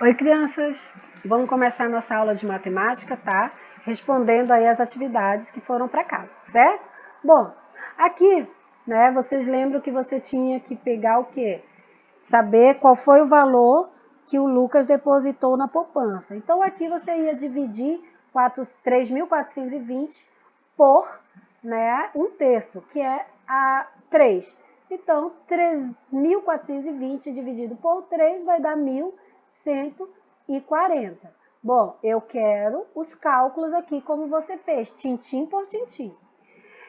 Oi, crianças! Vamos começar a nossa aula de matemática, tá? Respondendo aí as atividades que foram para casa, certo? Bom, aqui, né, vocês lembram que você tinha que pegar o quê? Saber qual foi o valor que o Lucas depositou na poupança. Então, aqui você ia dividir 3.420 por, né, 1/3, que é a 3. Então, 3.420 dividido por 3 vai dar 1.140. Bom, eu quero os cálculos aqui como você fez, tintim por tintim.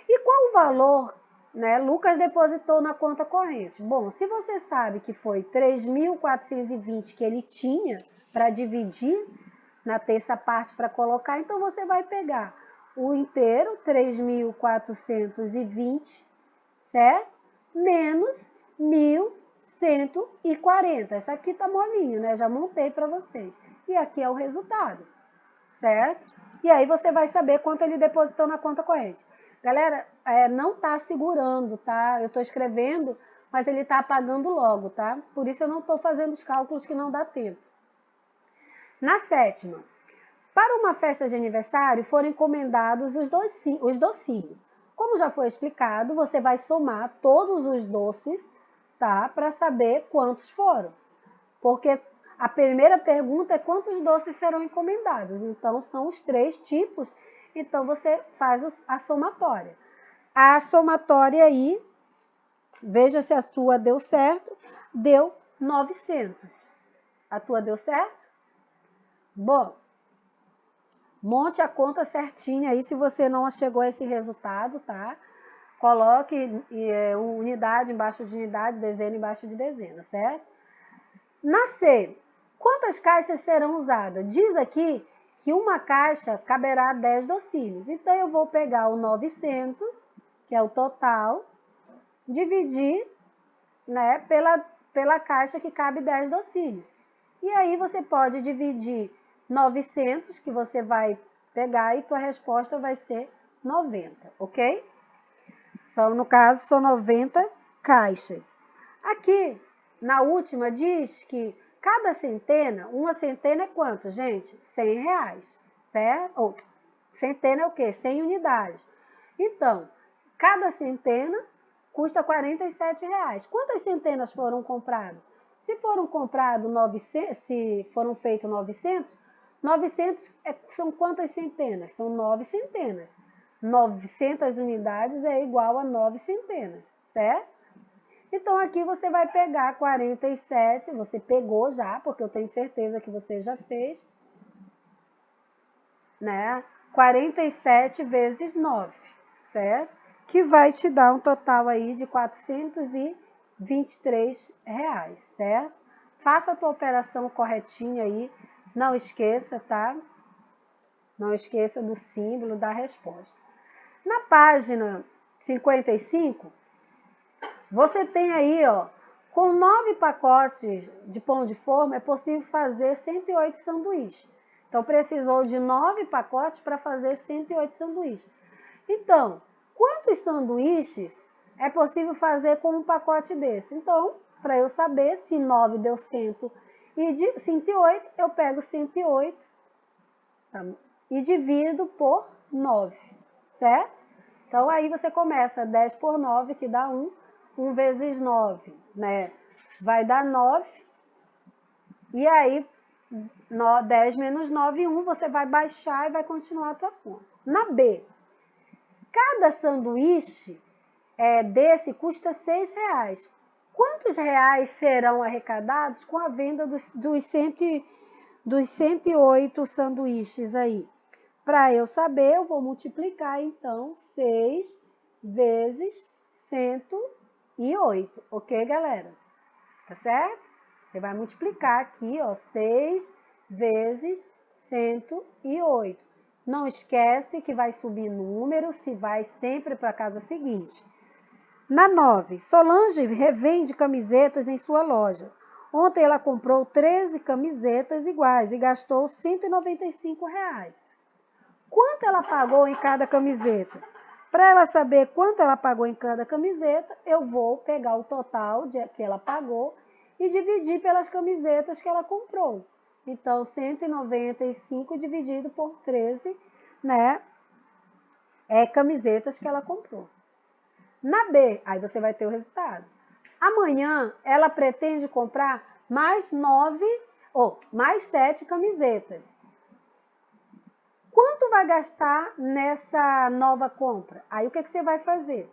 E qual o valor, né, Lucas depositou na conta corrente? Bom, se você sabe que foi 3.420 que ele tinha para dividir na terça parte para colocar, então você vai pegar o inteiro, 3.420, certo? Menos 1.140. Essa aqui tá molinho, né? Já montei para vocês. E aqui é o resultado, certo? E aí você vai saber quanto ele depositou na conta corrente. Galera, não tá segurando, tá? Eu tô escrevendo, mas ele tá apagando logo, tá? Por isso eu não tô fazendo os cálculos que não dá tempo. Na sétima, para uma festa de aniversário foram encomendados os docinhos. Como já foi explicado, você vai somar todos os doces, tá? Para saber quantos foram. Porque a primeira pergunta é quantos doces serão encomendados. Então, são os 3 tipos. Então, você faz a somatória. A somatória aí, veja se a sua deu certo, deu 900. A tua deu certo? Bom, monte a conta certinha aí se você não chegou a esse resultado, tá? Coloque unidade embaixo de unidade, dezena embaixo de dezena, certo? Na C, quantas caixas serão usadas? Diz aqui que uma caixa caberá 10 docinhos. Então, eu vou pegar o 900, que é o total, dividir, né, pela caixa que cabe 10 docinhos. E aí, você pode dividir 900, que você vai pegar, e tua resposta vai ser 90, ok? No caso, são 90 caixas. Aqui, na última, diz que cada centena, uma centena é quanto, gente? R$100, certo? Ou, centena é o quê? 100 unidades. Então, cada centena custa R$47. Quantas centenas foram compradas? Se foram comprados 900, se foram feitos 900, 900 são quantas centenas? São 9 centenas. 900 unidades é igual a 9 centenas, certo? Então, aqui você vai pegar 47, você pegou já, porque eu tenho certeza que você já fez, né? 47 vezes 9, certo? Que vai te dar um total aí de R$423, certo? Faça a tua operação corretinha aí, não esqueça, tá? Não esqueça do símbolo da resposta. Na página 55, você tem aí, ó, com 9 pacotes de pão de forma, é possível fazer 108 sanduíches. Então, precisou de 9 pacotes para fazer 108 sanduíches. Então, quantos sanduíches é possível fazer com um pacote desse? Então, para eu saber se 9 deu 108, eu pego 108, tá? E divido por 9, certo? Então, aí você começa 10 por 9, que dá 1. 1 vezes 9, né? Vai dar 9. E aí, 10 menos 9, 1, você vai baixar e vai continuar a tua conta. Na B, cada sanduíche desse custa R$6. Quantos reais serão arrecadados com a venda dos 108 sanduíches aí? Para eu saber, eu vou multiplicar, então, 6 vezes 108, ok, galera? Tá certo? Você vai multiplicar aqui, ó, 6 vezes 108. Não esquece que vai subir número, se vai sempre para a casa seguinte. Na 9, Solange revende camisetas em sua loja. Ontem ela comprou 13 camisetas iguais e gastou R$195. Quanto ela pagou em cada camiseta? Para ela saber quanto ela pagou em cada camiseta, eu vou pegar o total que ela pagou e dividir pelas camisetas que ela comprou. Então, 195 dividido por 13, né? Camisetas que ela comprou. Na B, aí você vai ter o resultado. Amanhã, ela pretende comprar mais 7 camisetas. Quanto vai gastar nessa nova compra? Aí, o que você vai fazer?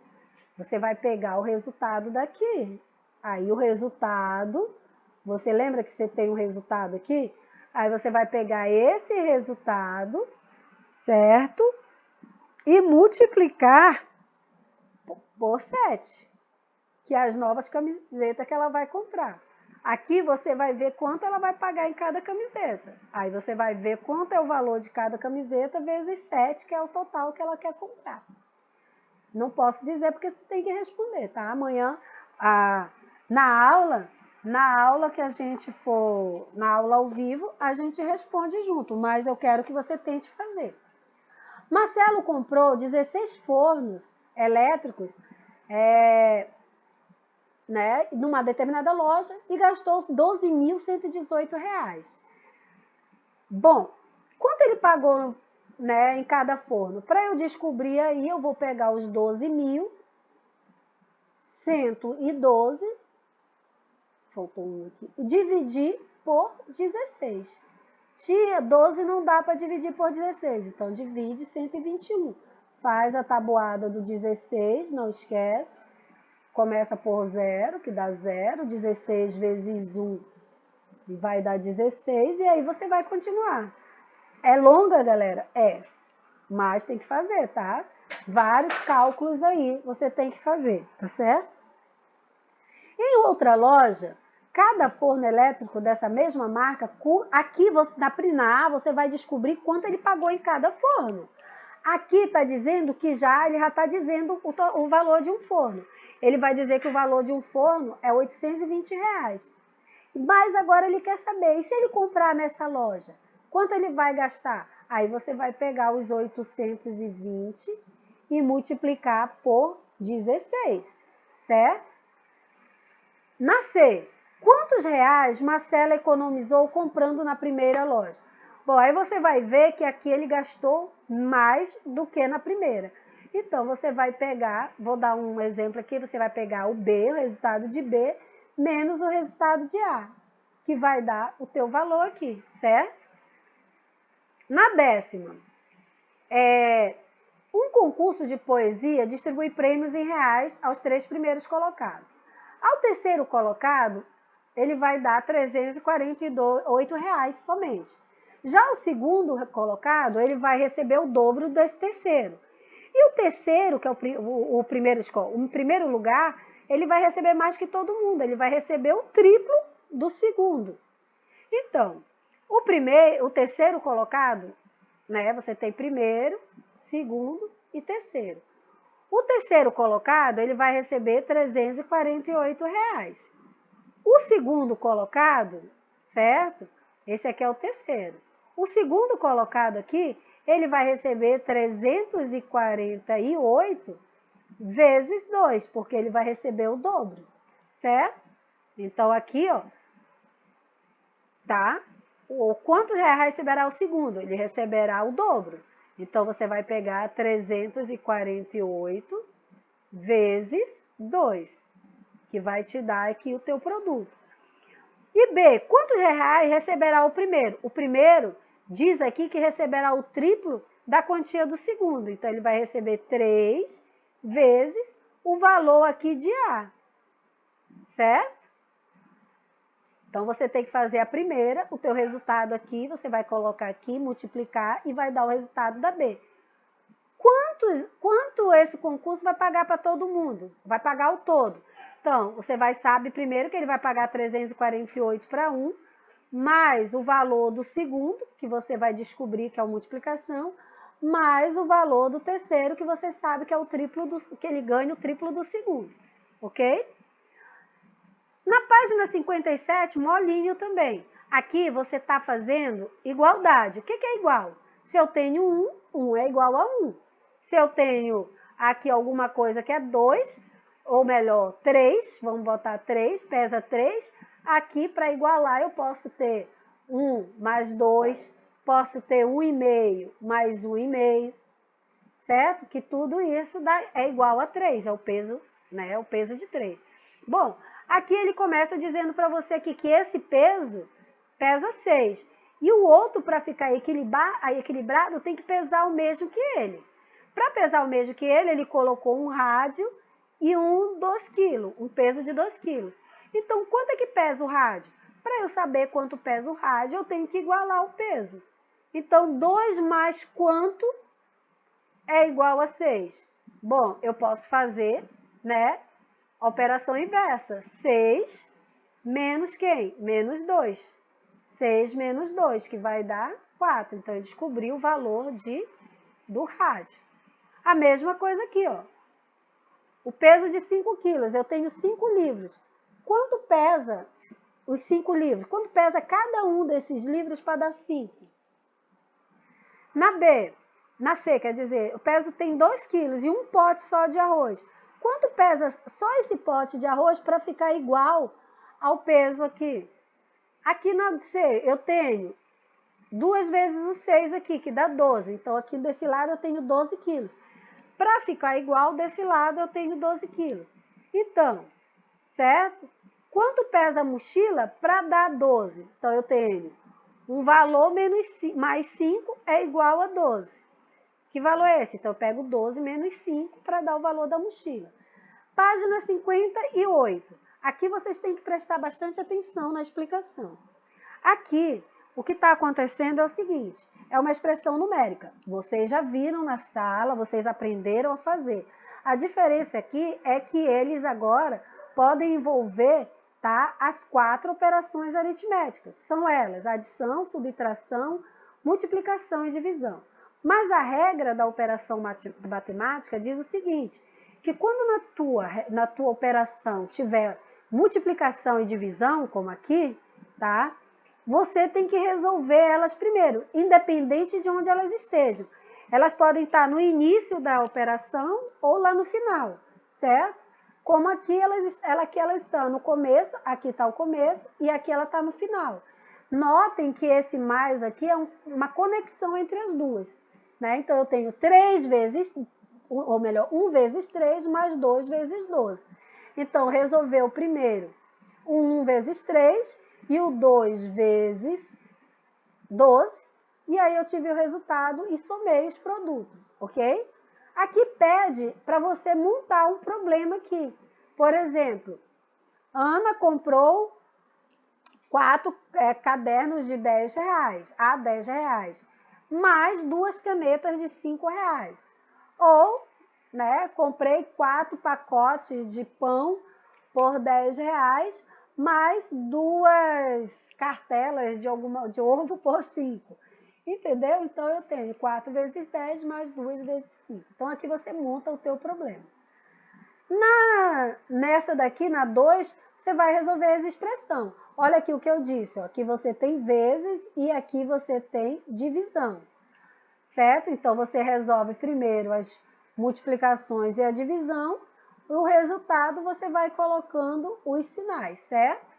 Você vai pegar o resultado daqui. Aí, o resultado, você lembra que você tem um resultado aqui? Aí, você vai pegar esse resultado, certo? E multiplicar por 7, que é as novas camisetas que ela vai comprar. Aqui você vai ver quanto ela vai pagar em cada camiseta. Aí você vai ver quanto é o valor de cada camiseta vezes 7, que é o total que ela quer comprar. Não posso dizer porque você tem que responder, tá? Amanhã, na aula que a gente for, na aula ao vivo, a gente responde junto, mas eu quero que você tente fazer. Marcelo comprou 16 fornos elétricos, numa determinada loja e gastou R$ 12.118. Bom, quanto ele pagou, né, em cada forno? Para eu descobrir aí, eu vou pegar os 12.112, faltou um aqui, e dividir por 16. Tia, 12 não dá para dividir por 16, então divide 121. Faz a tabuada do 16, não esquece. Começa por 0, que dá 0. 16 vezes 1 vai dar 16. E aí você vai continuar. É longa, galera? É. Mas tem que fazer, tá? Vários cálculos aí você tem que fazer, tá certo? Em outra loja, cada forno elétrico dessa mesma marca, aqui na Prinar, você vai descobrir quanto ele pagou em cada forno. Aqui está dizendo que ele já está dizendo o valor de um forno. Ele vai dizer que o valor de um forno é R$ 820. Mas agora ele quer saber, e se ele comprar nessa loja, quanto ele vai gastar? Aí você vai pegar os 820 e multiplicar por 16, certo? Na C, quantos reais Marcela economizou comprando na primeira loja? Bom, aí você vai ver que aqui ele gastou mais do que na primeira. Então, você vai pegar, vou dar um exemplo aqui, você vai pegar o B, o resultado de B, menos o resultado de A, que vai dar o teu valor aqui, certo? Na 10ª, um concurso de poesia distribui prêmios em reais aos 3 primeiros colocados. Ao terceiro colocado, ele vai dar R$ 348 somente. Já o segundo colocado, ele vai receber o dobro desse terceiro. E o terceiro, que é o primeiro lugar, ele vai receber mais que todo mundo. Ele vai receber o triplo do segundo. Então, o terceiro colocado, né? Você tem primeiro, segundo e terceiro. O terceiro colocado, ele vai receber R$ 348. O segundo colocado, certo? Esse aqui é o terceiro. O segundo colocado aqui, ele vai receber 348 vezes 2, porque ele vai receber o dobro, certo? Então, aqui, ó, tá? Quantos reais receberá o segundo? Ele receberá o dobro. Então, você vai pegar 348 vezes 2, que vai te dar aqui o teu produto. E B, quantos reais receberá o primeiro? O primeiro diz aqui que receberá o triplo da quantia do segundo. Então, ele vai receber 3 vezes o valor aqui de A, certo? Então, você tem que fazer a primeira, o teu resultado aqui, você vai colocar aqui, multiplicar e vai dar o resultado da B. Quanto esse concurso vai pagar para todo mundo? Vai pagar o todo. Então, você sabe primeiro que ele vai pagar 348 para um, mais o valor do segundo, que você vai descobrir que é a multiplicação, mais o valor do terceiro, que você sabe que é o triplo que ele ganha o triplo do segundo, ok? Na página 57, molinho também. Aqui você está fazendo igualdade. O que é igual? Se eu tenho 1, 1 é igual a 1. Se eu tenho aqui alguma coisa que é 2, ou melhor, 3, vamos botar 3, pesa 3. Aqui, para igualar, eu posso ter 1 mais 2, posso ter 1,5 mais 1,5, certo? Que tudo isso é igual a 3, é o peso, né? É o peso de 3. Bom, aqui ele começa dizendo para você aqui que esse peso pesa 6. E o outro, para ficar equilibrado, tem que pesar o mesmo que ele. Para pesar o mesmo que ele colocou um rádio e 2 quilos, um peso de 2 quilos. Então, quanto é que pesa o rádio? Para eu saber quanto pesa o rádio, eu tenho que igualar o peso. Então, 2 mais quanto é igual a 6? Bom, eu posso fazer, né, a operação inversa. 6 menos quem? Menos 2. 6 menos 2, que vai dar 4. Então, eu descobri o valor do rádio. A mesma coisa aqui, ó. O peso de 5 quilos. Eu tenho 5 livros. Quanto pesa os 5 livros? Quanto pesa cada um desses livros para dar 5? Na C, quer dizer, o peso tem 2 quilos e um pote só de arroz. Quanto pesa só esse pote de arroz para ficar igual ao peso aqui? Aqui na C, eu tenho 2 vezes o 6 aqui, que dá 12. Então, aqui desse lado eu tenho 12 quilos. Para ficar igual, desse lado eu tenho 12 quilos. Então, certo? Quanto pesa a mochila para dar 12? Então, eu tenho um valor mais 5 é igual a 12. Que valor é esse? Então, eu pego 12 menos 5 para dar o valor da mochila. Página 58. Aqui vocês têm que prestar bastante atenção na explicação. Aqui, o que está acontecendo é o seguinte, é uma expressão numérica. Vocês já viram na sala, vocês aprenderam a fazer. A diferença aqui é que eles agora podem envolver, tá, as 4 operações aritméticas. São elas, adição, subtração, multiplicação e divisão. Mas a regra da operação matemática diz o seguinte, que quando na tua operação tiver multiplicação e divisão, como aqui, tá? Você tem que resolver elas primeiro, independente de onde elas estejam. Elas podem estar no início da operação ou lá no final, certo? Como aqui elas estão no começo, aqui está o começo e aqui ela está no final. Notem que esse mais aqui é uma conexão entre as duas, né? Então, eu tenho 3 vezes, ou melhor, 1 vezes 3 mais 2 vezes 12. Então, resolver o primeiro, o 1 vezes 3 e o 2 vezes 12, e aí eu tive o resultado e somei os produtos, ok? Aqui pede para você montar um problema aqui. Por exemplo, Ana comprou 4 cadernos de R$10, a R$10, mais 2 canetas de R$5. Ou, né, comprei 4 pacotes de pão por R$10, mais 2 cartelas de ovo por 5. Entendeu? Então, eu tenho 4 vezes 10 mais 2 vezes 5. Então, aqui você monta o teu problema. Nessa daqui, na 2, você vai resolver as expressões. Olha aqui o que eu disse, ó. Aqui você tem vezes e aqui você tem divisão, certo? Então, você resolve primeiro as multiplicações e a divisão, o resultado você vai colocando os sinais, certo?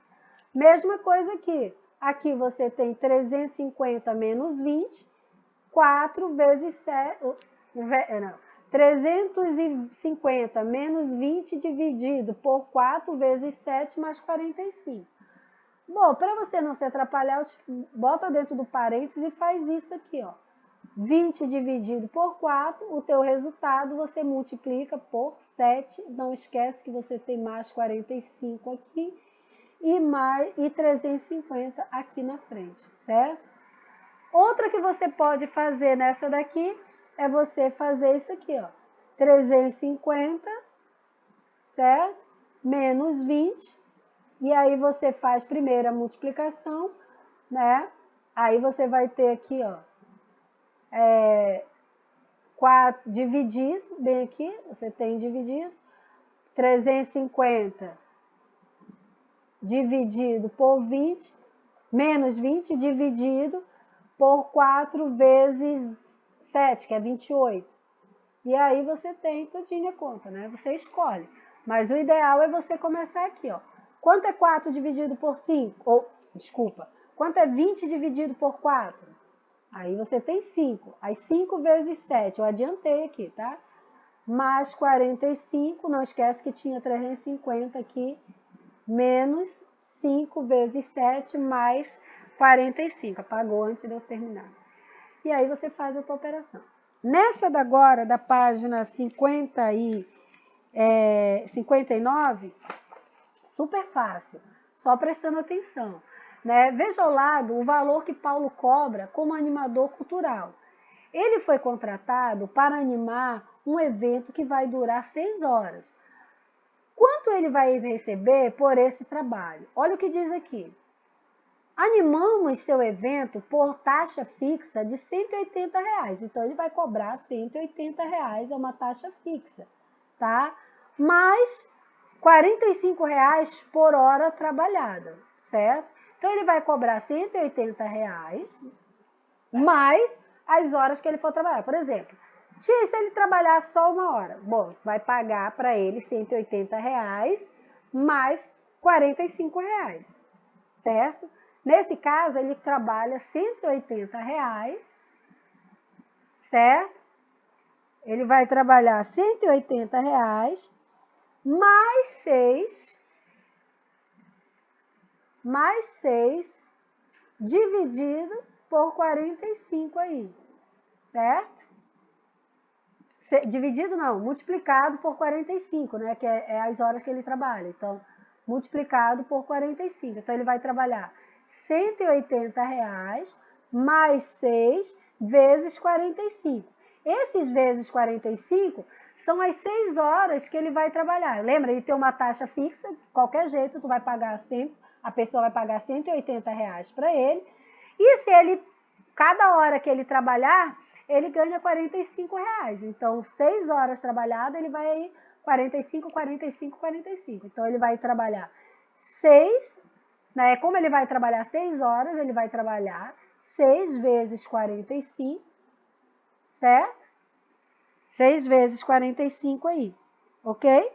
Mesma coisa aqui. Aqui você tem 350 menos 20, 4 vezes 7, não, 350 menos 20 dividido por 4 vezes 7 mais 45. Bom, para você não se atrapalhar, bota dentro do parênteses e faz isso aqui, ó. 20 dividido por 4, o teu resultado você multiplica por 7. Não esquece que você tem mais 45 aqui e 350 aqui na frente, certo? Outra que você pode fazer nessa daqui é você fazer isso aqui, ó. 350, certo? Menos 20. E aí você faz primeiro a multiplicação, né? Aí você vai ter aqui, ó, 4 dividido, bem aqui, você tem dividido, 350 dividido por 20, menos 20 dividido por 4 vezes 7, que é 28. E aí você tem tudinho a conta, né? Você escolhe. Mas o ideal é você começar aqui, ó. Quanto é 4 dividido por 5? Ou, desculpa, Quanto é 20 dividido por 4? Aí você tem 5. Aí 5 vezes 7, eu adiantei aqui, tá? Mais 45, não esquece que tinha 350 aqui, menos 5 vezes 7 mais 45. Apagou antes de eu terminar. E aí você faz a tua operação. Nessa agora, da página 59, super fácil, só prestando atenção. Né? Veja ao lado o valor que Paulo cobra como animador cultural. Ele foi contratado para animar um evento que vai durar 6 horas. Quanto ele vai receber por esse trabalho? Olha o que diz aqui. Animamos seu evento por taxa fixa de R$180. Então, ele vai cobrar R$180, é uma taxa fixa, tá? Mais R$45 por hora trabalhada, certo? Então, ele vai cobrar R$180 mais as horas que ele for trabalhar. Por exemplo, se ele trabalhar só 1 hora, bom, vai pagar para ele R$180 mais R$45, certo? Nesse caso, ele trabalha R$180, certo? Ele vai trabalhar R$180 mais 6 dividido por 45 aí, certo? Dividido não, multiplicado por 45, né? Que é as horas que ele trabalha. Então, multiplicado por 45. Então, ele vai trabalhar R$180 mais 6 vezes 45. Esses vezes 45 são as 6 horas que ele vai trabalhar. Lembra, ele tem uma taxa fixa, de qualquer jeito tu vai pagar sempre, a pessoa vai pagar R$180 para ele. E se ele, cada hora que ele trabalhar, ele ganha R$45. Então, 6 horas trabalhadas, ele vai 45, 45, 45. Então, ele vai trabalhar 6, né? Como ele vai trabalhar 6 horas, ele vai trabalhar 6 vezes 45, certo? 6 vezes 45 aí, ok?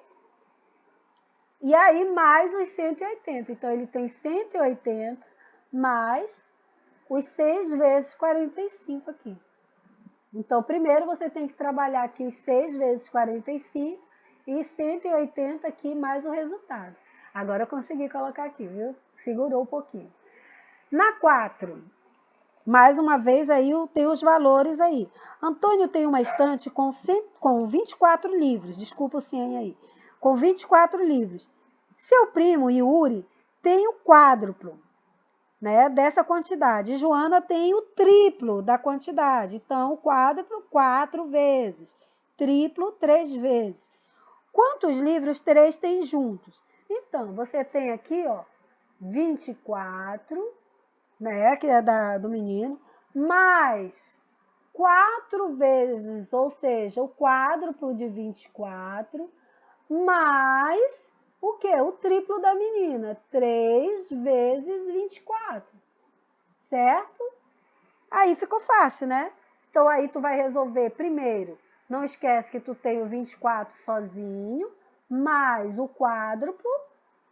E aí, mais os 180. Então, ele tem 180 mais os 6 vezes 45 aqui. Então, primeiro você tem que trabalhar aqui os 6 vezes 45 e 180 aqui mais o resultado. Agora eu consegui colocar aqui, viu? Segurou um pouquinho. Na 4, mais uma vez aí tem os valores aí. Antônio tem uma estante com 24 livros, desculpa o 100 aí, com 24 livros. Seu primo, Yuri, tem o quádruplo, né, dessa quantidade. Joana tem o triplo da quantidade. Então, o quádruplo, 4 vezes. Triplo, 3 vezes. Quantos livros 3 tem juntos? Então, você tem aqui, ó, 24, né, que é do menino, mais 4 vezes, ou seja, o quádruplo de 24, mais o quê? O triplo da menina, 3 vezes 24, certo? Aí ficou fácil, né? Então, aí tu vai resolver primeiro, não esquece que tu tem o 24 sozinho, mais o quádruplo,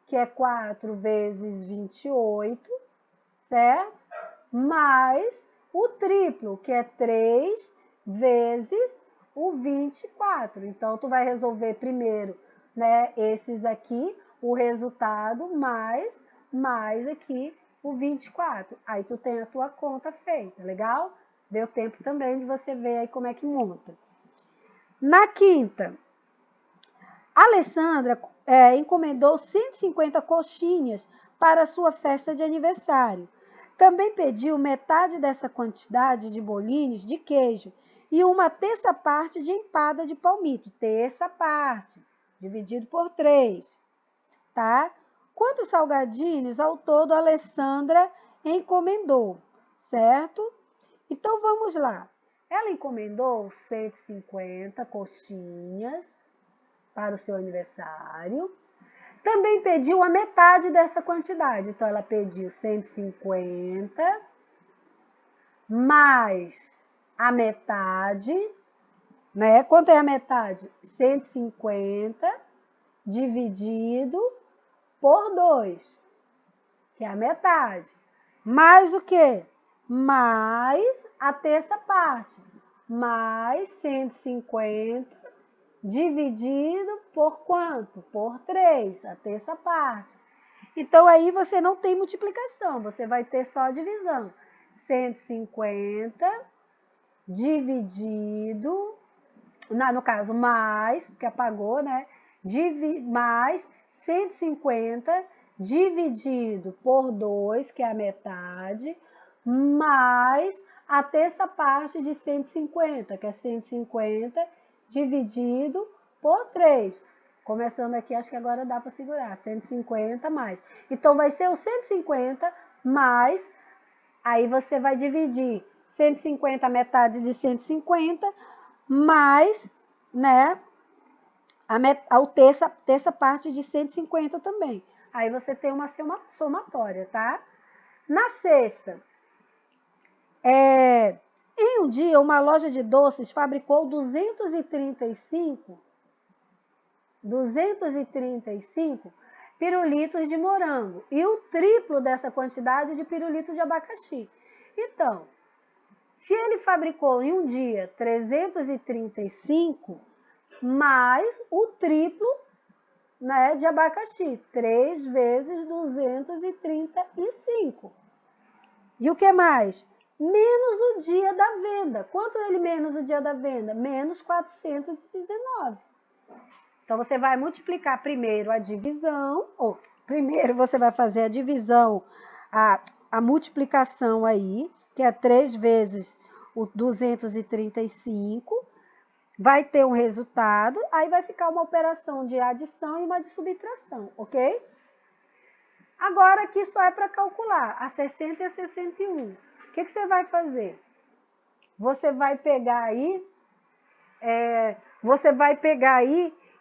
que é 4 vezes 28, certo? Mais o triplo, que é 3 vezes o 24. Então, tu vai resolver primeiro, né, esses aqui, o resultado, mais aqui o 24. Aí tu tem a tua conta feita, legal? Deu tempo também de você ver aí como é que monta. Na quinta, a Alessandra encomendou 150 coxinhas para a sua festa de aniversário. Também pediu metade dessa quantidade de bolinhos de queijo e uma terça parte de empada de palmito. Terça parte, dividido por 3, tá? Quantos salgadinhos ao todo a Alessandra encomendou, certo? Então, vamos lá. Ela encomendou 150 coxinhas para o seu aniversário. Também pediu a metade dessa quantidade. Então, ela pediu 150 mais a metade, né? Quanto é a metade? 150 dividido por 2, que é a metade. mais o quê? Mais a terça parte, mais 150 dividido por quanto? Por 3, a terça parte. Então, aí você não tem multiplicação, você vai ter só divisão. 150 dividido, no caso, mais, porque apagou, né? Mais 150 dividido por 2, que é a metade, mais a terça parte de 150, que é 150 dividido por 3. Começando aqui, acho que agora dá para segurar. 150 mais. Então, vai ser o 150 mais. Aí você vai dividir 150, a metade de 150, mais, né, a terça parte de 150 também. Aí você tem uma somatória, tá? Na sexta, em um dia, uma loja de doces fabricou 235 pirulitos de morango e o triplo dessa quantidade de pirulito de abacaxi. Então, se ele fabricou em um dia 335, mais o triplo, né, de abacaxi, 3 vezes 235. E o que mais? Menos o dia da venda. Quanto ele menos o dia da venda? Menos 419. Então, você vai multiplicar primeiro a divisão, ou primeiro você vai fazer a divisão, a multiplicação aí, que é 3 vezes o 235, vai ter um resultado, aí vai ficar uma operação de adição e uma de subtração, ok? Agora aqui só é para calcular a 60 e a 61. O que você vai fazer? Você vai pegar aí,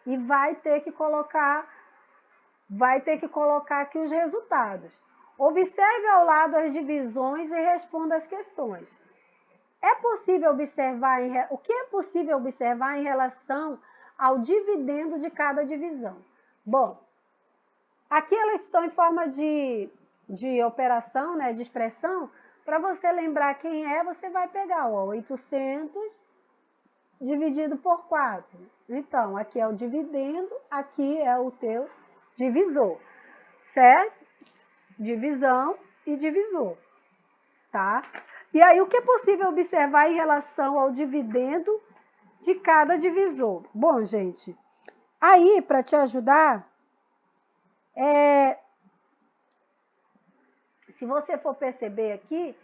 e vai ter que colocar aqui os resultados. Observe ao lado as divisões e responda as questões. O que é possível observar em relação ao dividendo de cada divisão? Bom, aqui elas estão em forma de operação, né, de expressão. Para você lembrar quem é, você vai pegar 800 dividido por 4. Então, aqui é o dividendo, aqui é o teu divisor, certo? Divisão e divisor, tá? E aí, o que é possível observar em relação ao dividendo de cada divisor? Bom, gente, aí, para te ajudar, se você for perceber aqui,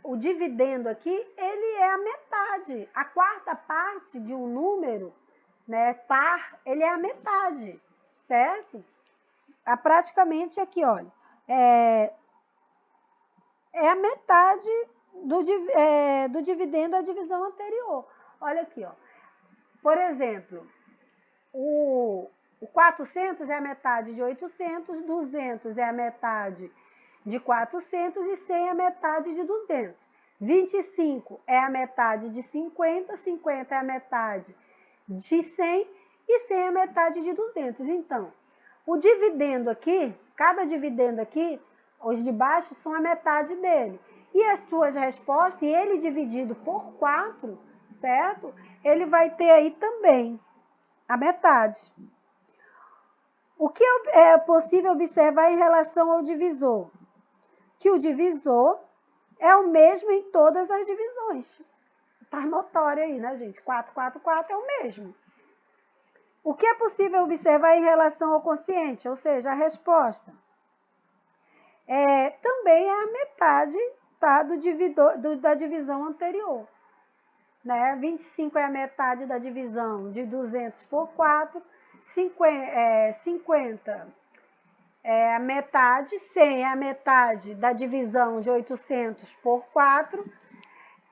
o dividendo aqui, ele é a metade. A quarta parte de um número, né, par, ele é a metade, certo? Praticamente aqui, olha, é a metade do dividendo da divisão anterior. Olha aqui, ó. Por exemplo, o 400 é a metade de 800, 200 é a metade de 400 e 100 é a metade de 200. 25 é a metade de 50, 50 é a metade de 100 e 100 é a metade de 200. Então, o dividendo aqui, cada dividendo aqui, os de baixo são a metade dele. E as suas respostas, e ele dividido por 4, certo? Ele vai ter aí também a metade. O que é possível observar em relação ao divisor? Que o divisor é o mesmo em todas as divisões. Está notório aí, né, gente? 4, 4, 4 é o mesmo. O que é possível observar em relação ao quociente, ou seja, a resposta? Também é a metade, tá, da divisão anterior. Né? 25 é a metade da divisão de 200 por 4, 50 é a metade, 100 é a metade da divisão de 800 por 4,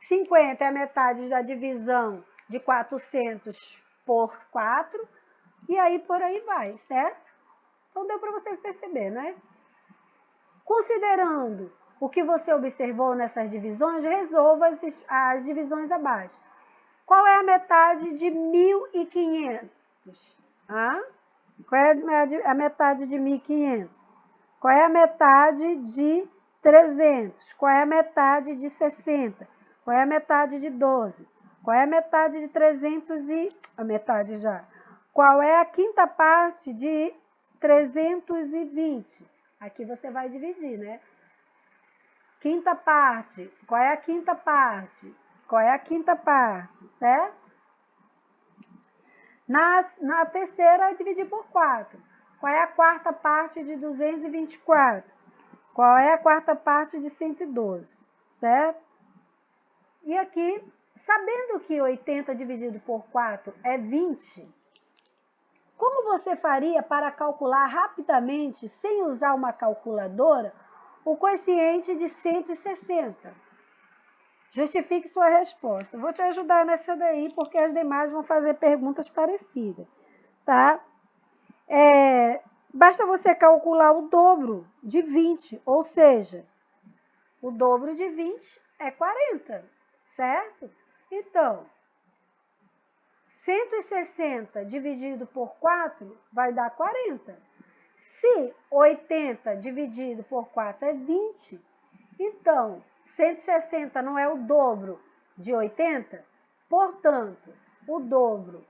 50 é a metade da divisão de 400 por 4, e aí por aí vai, certo? Então deu para você perceber, né? Considerando o que você observou nessas divisões, resolva as divisões abaixo. Qual é a metade de 1.500? Qual é a metade de 1.500? Qual é a metade de 300. Qual é a metade de 60? Qual é a metade de 12? Qual é a metade de 300 e... a metade já. Qual é a quinta parte de 320? Aqui você vai dividir, né? Quinta parte. Qual é a quinta parte? Qual é a quinta parte, certo? Na terceira, dividir por 4. Qual é a quarta parte de 224? Qual é a quarta parte de 112, certo? E aqui, sabendo que 80 dividido por 4 é 20, como você faria para calcular rapidamente, sem usar uma calculadora, o quociente de 160? Justifique sua resposta. Vou te ajudar nessa daí, porque as demais vão fazer perguntas parecidas, tá? Basta você calcular o dobro de 20, ou seja, o dobro de 20 é 40, certo? Então, 160 dividido por 4 vai dar 40. Se 80 dividido por 4 é 20, então 160 não é o dobro de 80? Portanto, o dobro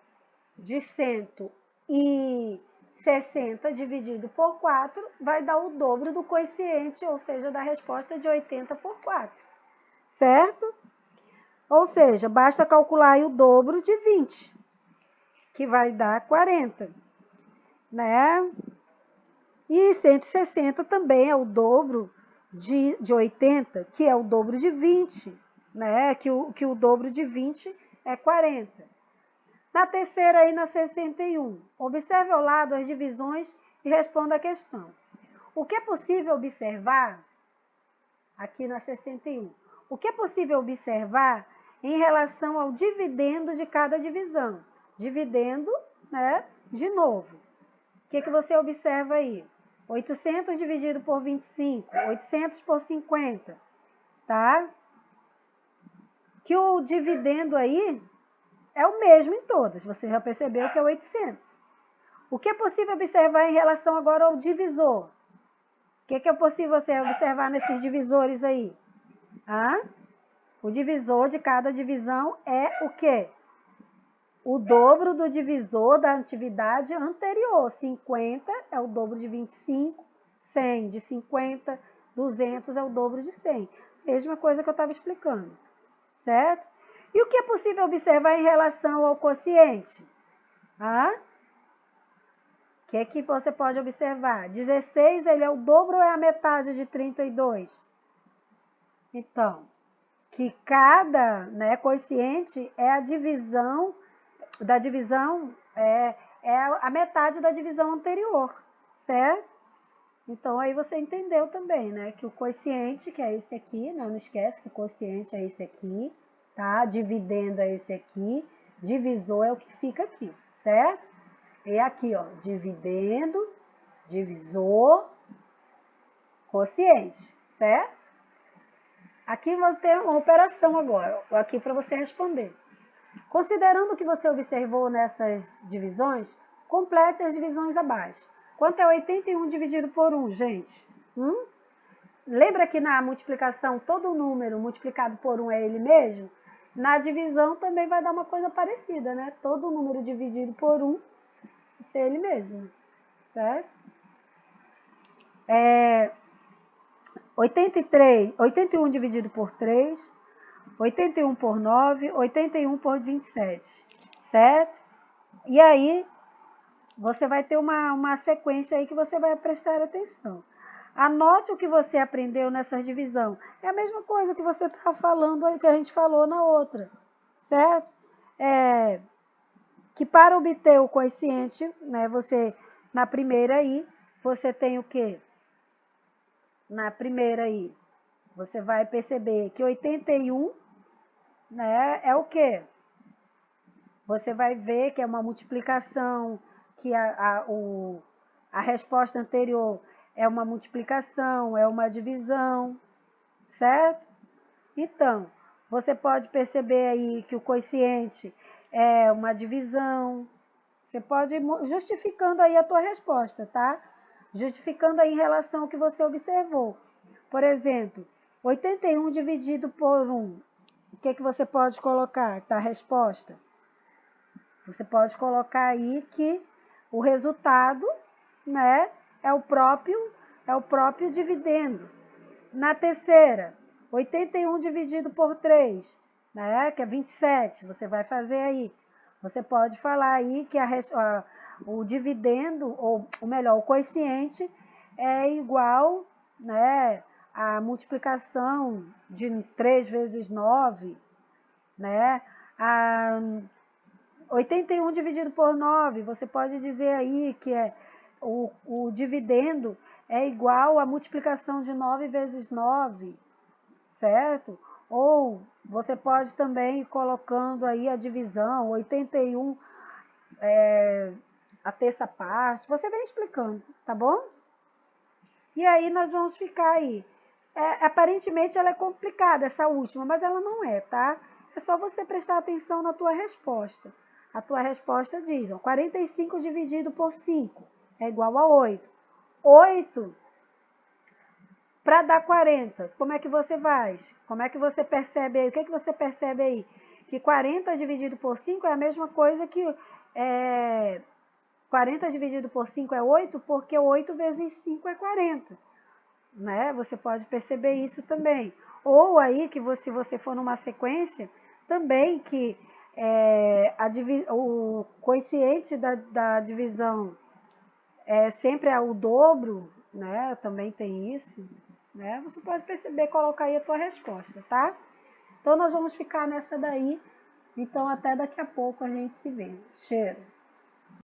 de 160 dividido por 4 vai dar o dobro do quociente, ou seja, da resposta de 80 por 4, certo? Ou seja, basta calcular aí o dobro de 20, que vai dar 40, né? E 160 também é o dobro de 80, que é o dobro de 20, né? Que o dobro de 20 é 40. Na terceira aí, na 61, observe ao lado as divisões e responda a questão. O que é possível observar, aqui na 61, o que é possível observar em relação ao dividendo de cada divisão? Dividendo, né, de novo. O que você observa aí? 800 dividido por 25, 800 por 50, tá? Que o dividendo aí é o mesmo em todos, você já percebeu que é 800. O que é possível observar em relação agora ao divisor? O que é possível você observar nesses divisores aí? O divisor de cada divisão é o quê? O dobro do divisor da atividade anterior. 50 é o dobro de 25, 100 de 50, 200 é o dobro de 100. Mesma coisa que eu estava explicando, certo? E o que é possível observar em relação ao quociente? O que você pode observar? 16, ele é o dobro ou é a metade de 32? Então, que cada, né, quociente é a divisão da divisão, é a metade da divisão anterior, certo? Então, aí você entendeu também, né, que o quociente, que é esse aqui, né, não esquece que o quociente é esse aqui, tá? Dividendo é esse aqui, divisor é o que fica aqui, certo? E aqui, ó, dividendo, divisor, quociente, certo? Aqui vai ter uma operação agora, aqui para você responder. Considerando o que você observou nessas divisões, complete as divisões abaixo. Quanto é 81 dividido por 1, gente? Lembra que na multiplicação todo número multiplicado por 1 é ele mesmo? Na divisão também vai dar uma coisa parecida, né? Todo número dividido por 1 vai ser ele mesmo, certo? 81 dividido por 3, 81 por 9, 81 por 27, certo? E aí, você vai ter uma sequência aí que você vai prestar atenção. Anote o que você aprendeu nessa divisão. É a mesma coisa que você está falando aí, que a gente falou na outra, certo? Que para obter o quociente, né, na primeira aí, você tem o quê? Na primeira aí, você vai perceber que 81, né, é o quê? Você vai ver que é uma multiplicação, que a resposta anterior é uma multiplicação, é uma divisão, certo? Então, você pode perceber aí que o quociente é uma divisão. Você pode ir justificando aí a tua resposta, tá? Justificando aí em relação ao que você observou. Por exemplo, 81 dividido por 1. O que você pode colocar? Tá a resposta. Você pode colocar aí que o resultado, né, é o próprio dividendo. Na terceira, 81 dividido por 3, né, que é 27. Você vai fazer aí. Você pode falar aí que o dividendo, ou melhor, o quociente é igual, né, à multiplicação de 3 vezes 9, né, a 81 dividido por 9, você pode dizer aí que o dividendo é igual à multiplicação de 9 vezes 9, certo? Ou você pode também ir colocando aí a divisão, 81 a terça parte, você vem explicando, tá bom? E aí nós vamos ficar aí. Aparentemente ela é complicada, essa última, mas ela não é, tá? É só você prestar atenção na tua resposta. A tua resposta diz, ó, 45 dividido por 5 é igual a 8. 8 para dar 40, como é que você faz? Como é que você percebe aí? O que, que você percebe aí? Que 40 dividido por 5 é a mesma coisa que 40 dividido por 5 é 8, porque 8 vezes 5 é 40. Né? Você pode perceber isso também. Ou aí, que se você for numa sequência, também que o quociente da divisão sempre é o dobro, né? Também tem isso, né? Você pode perceber, colocar aí a tua resposta, tá? Então, nós vamos ficar nessa daí. Então, até daqui a pouco a gente se vê. Cheiro!